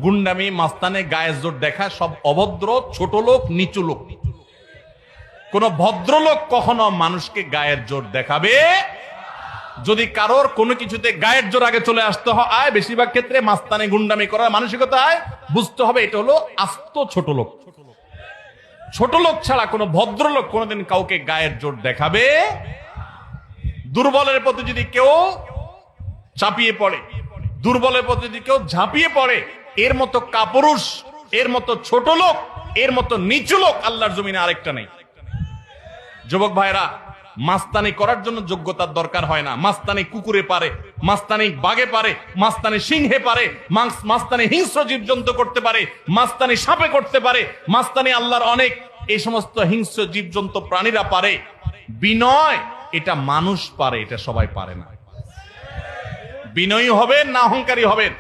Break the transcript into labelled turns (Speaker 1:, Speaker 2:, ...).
Speaker 1: গুন্ডামি, মাস্তানে, গায়ের জোর দেখা সব অভদ্র, ছোট লোক, নিচু লোক। কোন ভদ্রলোক কখনো মানুষকে গায়ের জোর দেখাবে। যদি কারোর কোনো কিছুতে গায়ের জোর আগে চলে আসতে হয়, বেশিরভাগ ক্ষেত্রে মাস্তানে গুন্ডামি করার মানসিকতায় বুঝতে হবে এটা হলো আস্ত ছোট লোক। ছোট লোক ছাড়া কোনো ভদ্রলোক কোনোদিন কাউকে গায়ের জোর দেখাবে। দুর্বলের প্রতি যদি কেউ চাপিয়ে পড়ে, দুর্বলের প্রতি যদি কেউ ঝাঁপিয়ে পড়ে, এর মতো কাপুরুষ, এর মতো ছোট লোক, এর মতো নিচু লোক আল্লাহর জমিনে আরেকটা নেই। যুবক ভাইরা, মাস্তানি করার জন্য যোগ্যতার দরকার হয় না। মাস্তানি কুকুরে পারে, মাস্তানি বাঘে পারে, মাস্তানি সিংহে পারে, মাস্তানি হিংস্র জীবজন্তু করতে পারে, মাস্তানি সাপে করতে পারে, মাস্তানি আল্লাহর অনেক এই সমস্ত হিংস্র জীবজন্তু প্রাণীরা পারে। বিনয় এটা মানুষ পারে, এটা সবাই পারে না। বিনয়ী হবেন না অহংকারী হবেন?